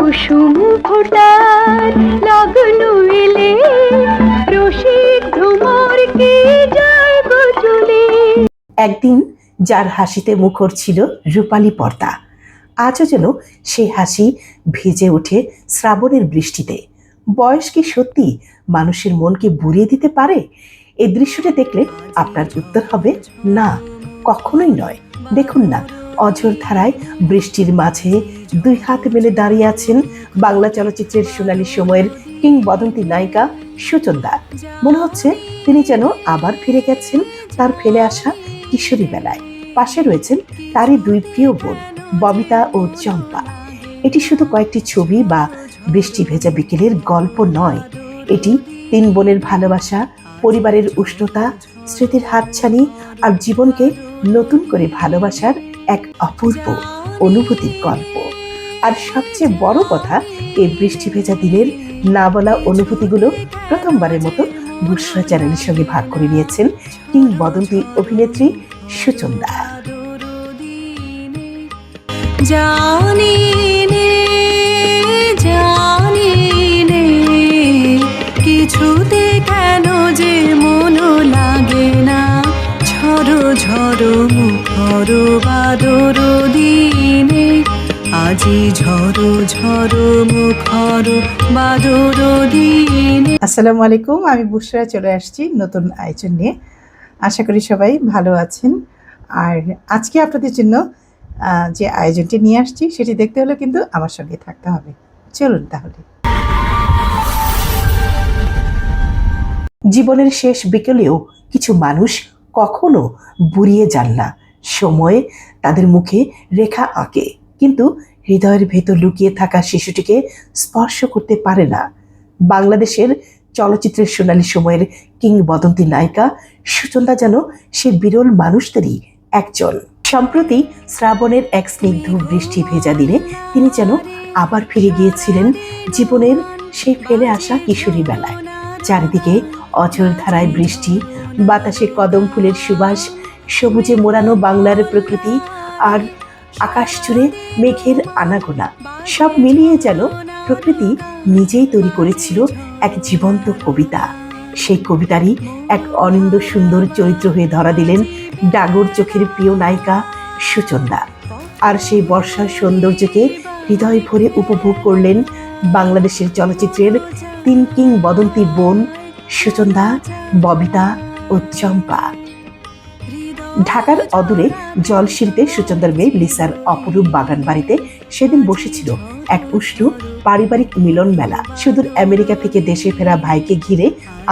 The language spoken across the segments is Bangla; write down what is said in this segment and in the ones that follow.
কুসুম ফোটার লগ্ন এলে রসিক ভ্রমর কে যায় গো চলে। একদিন যার হাসিতে মুখর ছিল রূপালী পর্দা, আজও যেন সেই হাসি ভেজে ওঠে শ্রাবণের বৃষ্টিতে। বয়স কি সত্যি মানুষের মনকে বুড়িয়ে দিতে পারে? এই দৃশ্যটা দেখলে আপনার উত্তর হবে না, কখনোই নয়। দেখুন না, অঝোর ধারায় বৃষ্টির মাঝে দুই হাত মেলে দাঁড়িয়ে আছেন বাংলা চলচ্চিত্রের সোনালী সময়ের কিংবদন্তি নায়িকা সুচন্দা। মনে হচ্ছে তিনি যেন আবার ফিরে গেছেন তার ফেলে আসা কিশোরী বেলায়। পাশে রয়েছেন তারই দুই প্রিয় বোন ববিতা ও চম্পা। এটি শুধু কয়েকটি ছবি বা বৃষ্টি ভেজা বিকেলের গল্প নয়, এটি তিন বোনের ভালোবাসা, পরিবারের উষ্ণতা, স্মৃতির হাতছানি আর জীবনকে নতুন করে ভালোবাসার এক অপূর্ব অনুভূতির গল্প। আর সবচেয়ে বড় কথা, এই বৃষ্টি ভেজা দিনের না বলা অনুভূতিগুলো প্রথমবারের মতো বুশরা চ্যানেলের সঙ্গে ভাগ করে নিয়েছেন কিংবদন্তি অভিনেত্রী সুচন্দা। জানি নে জানি নে কিছুতে কেন যে মন লাগে না, ঝড়ো ঝড়ো মুখর বাদর দিনে, আজি ঝড়ো ঝড়ো মুখর বাদর দিনে। আসসালামু আলাইকুম, আমি বুশরা চলে আসছি নতুন আয়োজন নিয়ে। আশা করি সবাই ভালো আছেন। আর আজকে আপনাদের জন্য যে আয়োজনটি নিয়ে আসছি সেটি দেখতে হলে কিন্তু আমার সঙ্গে থাকতে হবে। চলুন তাহলে। জীবনের শেষ বিকেলেও কিছু মানুষ কখনো বুড়িয়ে যান না। সময় তাদের মুখে রেখা আঁকে, কিন্তু হৃদয়ের ভেতর লুকিয়ে থাকা শিশুটিকে স্পর্শ করতে পারে না। বাংলাদেশের চলচ্চিত্রের সোনালী সময়ের কিংবদন্তি নায়িকা সুচন্দা যেন সে বিরল মানুষদেরই একজন। সম্প্রতি শ্রাবণের এক স্নিগ্ধ বৃষ্টি ভেজা দিনে তিনি যেন আবার ফিরে গিয়েছিলেন জীবনের সেই ফেলে আসা কিশোরী বেলায়। চারিদিকে অঝোর ধারায় বৃষ্টি, বাতাসে কদম ফুলের সুবাস, সবুজে মোড়ানো বাংলার প্রকৃতি, আর আকাশ জুড়ে মেঘের আনাগোনা, সব মিলিয়ে যেন প্রকৃতি নিজেই তৈরি করেছিল এক জীবন্ত কবিতা। সেই কবিতারই এক অনিন্দ সুন্দর চরিত্র হয়ে ধরা দিলেন ডাগর চোখের প্রিয় নায়িকা সুচন্দা। আর সেই বর্ষার সৌন্দর্যকে হৃদয় ভরে উপভোগ করলেন বাংলাদেশের চলচ্চিত্রের তিন কিংবদন্তি বোন সুচন্দা, ববিতা ও চম্পা। ঢাকার অদূরে জলশিরিতে সুচন্দার মেয়ে লিসার অপরূপ বাগান বাড়িতে সেদিন বসেছিল এক উষ্ণ পারিবারিক মিলন মেলা। সুদূর আমেরিকা থেকে দেশে ফেরা ভাইকে ঘিরে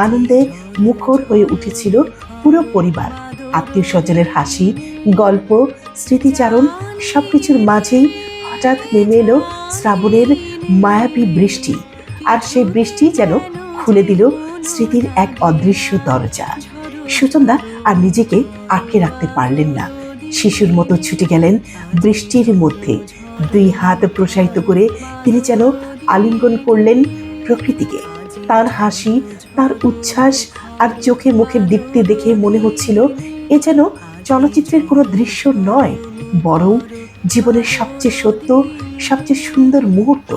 আনন্দে মুখর হয়ে উঠেছিল পুরো পরিবার। আত্মীয় স্বজনের হাসি, গল্প, স্মৃতিচারণ সবকিছুর মাঝেই হঠাৎ নেমে এলো শ্রাবণের মায়াবী বৃষ্টি। আর সেই বৃষ্টি যেন খুলে দিল স্মৃতির এক অদৃশ্য দরজা। সুচন্দা আর নিজেকে আটকে রাখতে পারলেন না। শিশুর মতো ছুটে গেলেন বৃষ্টির মধ্যে। দুই হাত প্রসারিত করে তিনি যেন আলিঙ্গন করলেন প্রকৃতিকে। তার হাসি, তার উচ্ছ্বাস আর চোখে মুখের দীপ্তি দেখে মনে হচ্ছিল এ যেন চলচ্চিত্রের কোনো দৃশ্য নয়, বরং জীবনের সবচেয়ে সত্য, সবচেয়ে সুন্দর মুহূর্ত।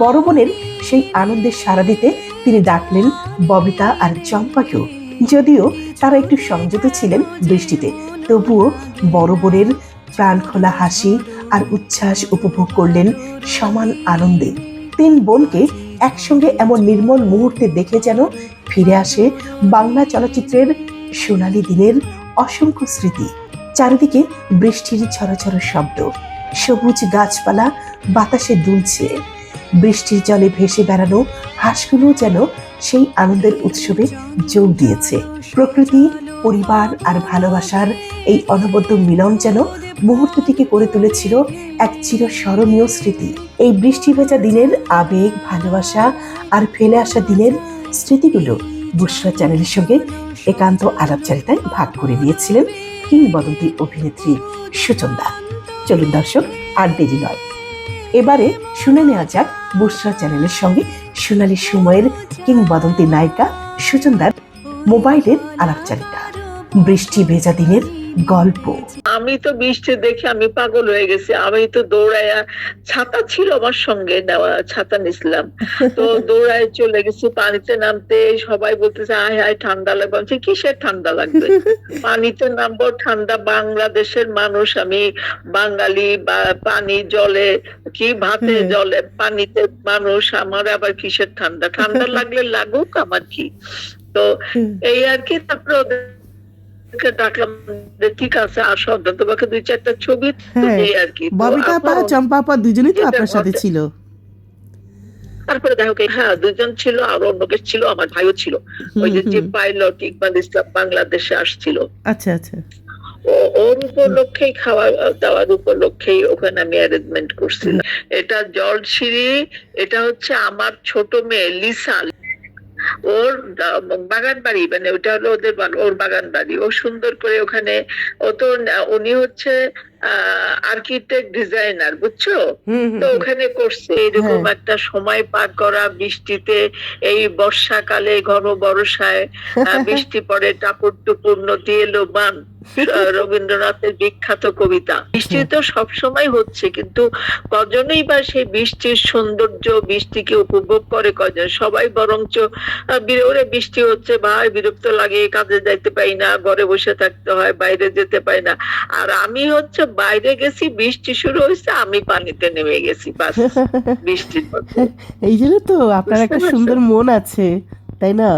বড় বোনের সেই আনন্দের সাড়া দিতে তিনি ডাকলেন ববিতা আর চম্পাকেও। যদিও তারা একটু সংযত ছিলেন বৃষ্টিতে, তবুও বড় বোনের প্রাণ খোলা হাসি আর উচ্ছ্বাস উপভোগ করলেন সমান আনন্দে। তিন বোনকে একসঙ্গে এমন নির্মল মুহূর্তে দেখে যেন ফিরে আসে বাংলা চলচ্চিত্রের সোনালী দিনের অসংখ্য স্মৃতি। চারিদিকে বৃষ্টির ঝড়ো ঝড়ো শব্দ, সবুজ গাছপালা বাতাসে দুলছে, বৃষ্টির জলে ভেসে বেড়ানো হাঁসগুলো যেন সেই আনন্দের উৎসবে যোগ দিয়েছে। প্রকৃতি, পরিবার আর ভালোবাসার এই অনবদ্য মিলন যেন মুহূর্তটিকে করে তুলেছিল এক চিরস্মরণীয় স্মৃতি। এই বৃষ্টি ভেজা দিনের আবেগ, ভালোবাসা আর ফেলে আসা দিনের স্মৃতিগুলো বুশরা চ্যানেলের সঙ্গে একান্ত আলাপচারিতায় ভাগ করে নিয়েছিলেন কিংবদন্তি অভিনেত্রী সুচন্দা। চলুন দর্শক, আর দেরি নয়, এবারে শুনে নেওয়া যাক বুশরা চ্যানেলের সঙ্গে সোনালী সময়ের কিংবদন্তি নায়িকা সুচন্দার মোবাইলের আলাপচারিতা। বৃষ্টি ভেজা দিনের গল্প। আমি তো বৃষ্টি দেখে আমি পাগল হয়ে গেছি। আমি তো দৌড়াইয়া, ছাতা ছিল আমার সঙ্গে নেওয়া, ছাতা নিছিলাম, তো দৌড়ায় চলে গেছি পানিতে নামতে। সবাই বলতেছে আয় হায় ঠান্ডা লাগবে। বলছি কিসের ঠান্ডা লাগবে, পানিতে নামবো, ঠান্ডা। বাংলাদেশের মানুষ, আমি বাঙালি, বা পানি জলে কি ভাতে জলে পানিতে মানুষ, আমার আবার কিসের ঠান্ডা, ঠান্ডা লাগলে লাগুক, আমার কি। তো এই আর কি। তারপরে ওদেরকে ডাকলাম যে ঠিক আছে আসো, তোমাকে 2-4টা ছবি হ্যাঁ, এই আর কি। তো ববিতা আপা এখন চম্পা আপা দুজনেই তো যেটা আপনার সাথে ঘটে- ছিল। তারপরে দেখো হ্যাঁ 2জন ছিল, আর অন্য কেউ ছিল, আমার ভাইও ছিল। ওই যে পাইলট ইকবাল ইসলাম বাংলাদেশে আসছিল, আচ্ছা আচ্ছা। ওর উপলক্ষেই, খাওয়া দাওয়ার উপলক্ষেই ওখানে আমি অ্যারেঞ্জমেন্ট করছিলাম। এটা জলসিঁড়ি, এটা হচ্ছে আমার ছোট মেয়ে লিসা, ওর বাগান বাড়ি, মানে ওটা হলো ওদের ওর বাগান বাড়ি। ও সুন্দর করে ওখানে, ও তো উনি হচ্ছে আর্কিটেক্ট ডিজাইনার, বুঝছো, তো ওখানে করছে এরকম একটা সময় পার করা বৃষ্টিতে। এই বর্ষাকালে ঘন বর্ষায় বৃষ্টি পড়ে, টাপুর টুপুর নদী এলো বান, রবীন্দ্রনাথের বিখ্যাত কবিতা। বৃষ্টি তো সবসময় হচ্ছে, কিন্তু কজনই বা সেই বৃষ্টির সৌন্দর্য, বৃষ্টিকে উপভোগ করে কজন? সবাই বরঞ্চ ওরে বৃষ্টি হচ্ছে ভাই বিরক্ত লাগে, কাজে যাইতে পাই না, ঘরে বসে থাকতে হয়, বাইরে যেতে পাই না। আর আমি হচ্ছে বাইরে গেছি, বৃষ্টি শুরু হয়েছে, আমি পানিতে নেমে গেছি বাস বৃষ্টির মধ্যে। এই জন্য তো আপনার একটা সুন্দর মন আছে, তাই না?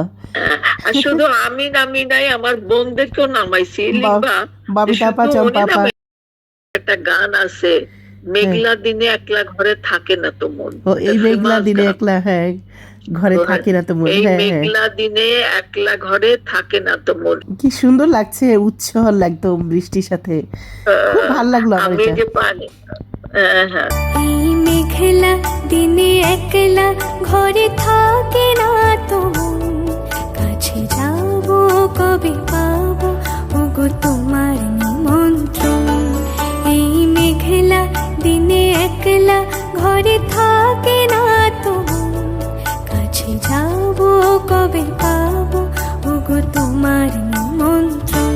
আর শুধু আমি নামি নাই, আমার বোনদেরকেও নামাইছি। লিখবা ববিতা আপা শুধু চম্পা উনি আপা। নামাই- একটা গান আছে, মেঘলা দিনে একলা ঘরে থাকে না তো মন। ও এই মেঘলা famous দিনে গান। একলা, হ্যাঁ ঘরে থাকে না তো মন। এই হ্যাঁ হ্যাঁ, মেঘলা দিনে একলা ঘরে থাকে না তো মন। কি সুন্দর লাগছে, উচ্ছল একদম বৃষ্টির সাথে, খুব ভালো লাগলো আমার আমি এটা। যে পানি, হ্যাঁ হ্যাঁ। এই মেঘলা দিনে একলা ঘরে থাকে না তো মন, কাছে যাবো কবে পাবো ওগো তোমার নিমন্ত্রণ। এই মেঘলা দিনে একলা ঘরে থাকে না তো মন, কাছে যাবো কবে পাবো ওগো তোমার নিমন্ত্রণ।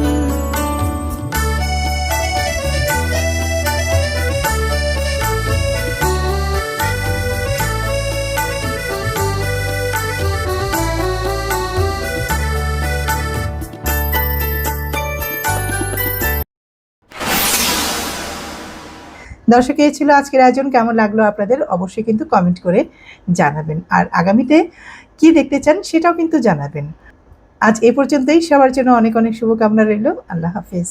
দর্শক, এই ছিল আজকের আয়োজন। কেমন লাগলো আপনাদের অবশ্যই কিন্তু কমেন্ট করে জানাবেন, আর আগামীতে কি দেখতে চান সেটাও কিন্তু জানাবেন। আজ এ পর্যন্তই, সবার জন্য অনেক অনেক শুভকামনা রইল। আল্লাহ হাফেজ।